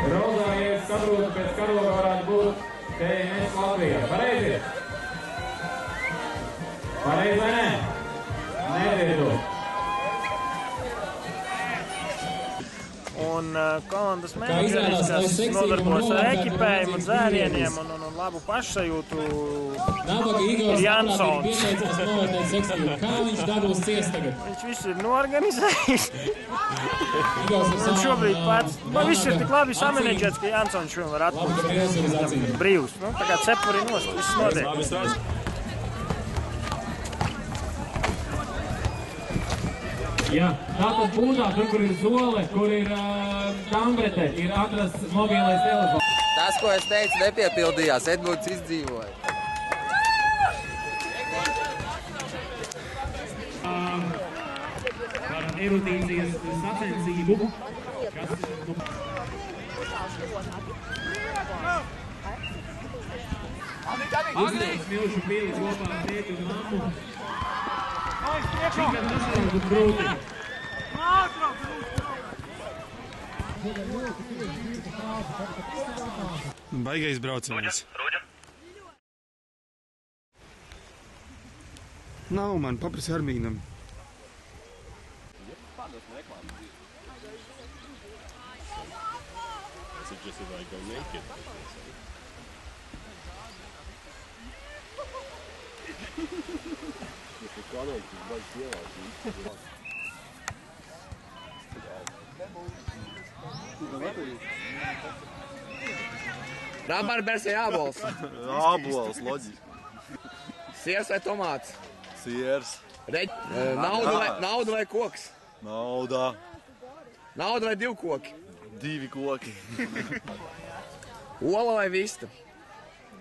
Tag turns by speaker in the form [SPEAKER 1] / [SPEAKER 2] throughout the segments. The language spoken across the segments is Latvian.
[SPEAKER 1] Rozājies saprota pēc karoga varētu būt TNS Latvijā. Pareizi? Pareizi vai nē? Nedziedot.
[SPEAKER 2] Un komandas menedžeris, kas nodarbojas ar ekipējumu, dzērieniem un labu pašsajūtu, ir Jansons.
[SPEAKER 3] Kā viņš dabūs ciest tagad?
[SPEAKER 2] Viņš visu ir norganizējis. Un šobrīd pats, viss ir tik labi samanedžēts, ka Jansons šodien var atpūst. Brīvs. Tā kā cepuri nost, viss notiek.
[SPEAKER 1] Jā, tātad būtā, tur, kur ir zole, kur ir Tambrete, ir atrasts mobilais telefons.
[SPEAKER 4] Tas, ko es teicu, nepiepildījās. Edmunds izdzīvoja.
[SPEAKER 1] Par erutīcijas sacensību. Uzliek smilšu pili kopā ar tēti un mammu. Tikai nacionāli būs grūti.
[SPEAKER 5] Baigais brauciens. Nav man, paprasi Armīnam.
[SPEAKER 4] Rabarbers vai ābols?
[SPEAKER 5] Ābols, loģiski.
[SPEAKER 4] Siers vai tomāts?
[SPEAKER 5] Siers.
[SPEAKER 4] Nauda vai koks?
[SPEAKER 5] Nauda.
[SPEAKER 4] Nauda vai 2 koki?
[SPEAKER 5] 2 koki.
[SPEAKER 4] Ola vai vista?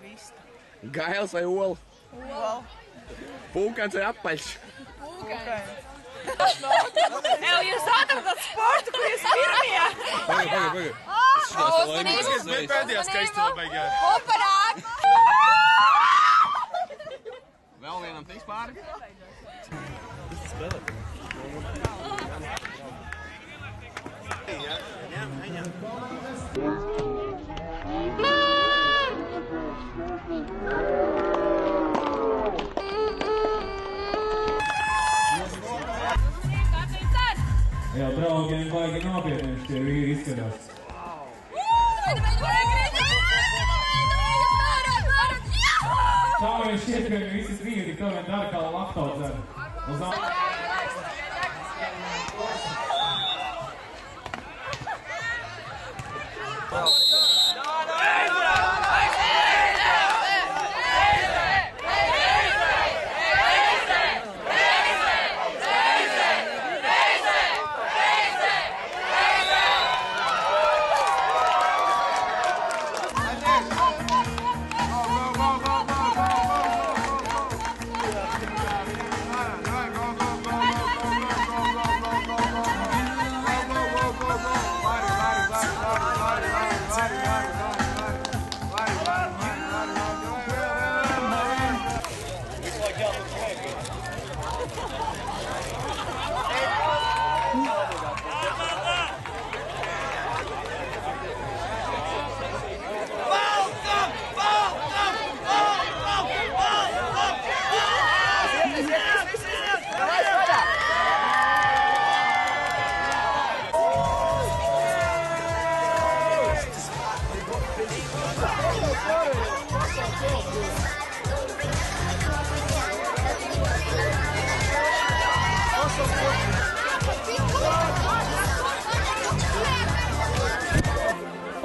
[SPEAKER 6] Vista.
[SPEAKER 4] Gails vai ola?
[SPEAKER 6] Ola.
[SPEAKER 4] Pūkans vai apaļš?
[SPEAKER 6] Pūkans. Ev, jūs atradat sportu, kur jūs pirmie?
[SPEAKER 5] Pagaid. Bet pēdējā skaistībā beigā.
[SPEAKER 6] Operāk!
[SPEAKER 4] Vēl vienam tiks pāri?
[SPEAKER 1] Jā, draugiem baigi nopietni, tie vīri izskatās. Tā viņš šķiet, ka viņi visi 3 tik to vien dara kā laktodzeru.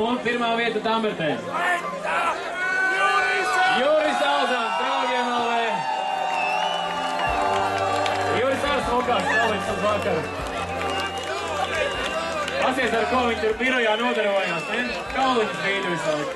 [SPEAKER 1] Un pirmā vieta Tambertē. Juris Alzāns, draugiem LV. Juris arī smukās salīdz uz vakaru. Pasies, ar ko viņi tur birojā nodarbojās, ne? Kauliņas vīdu visu laiku.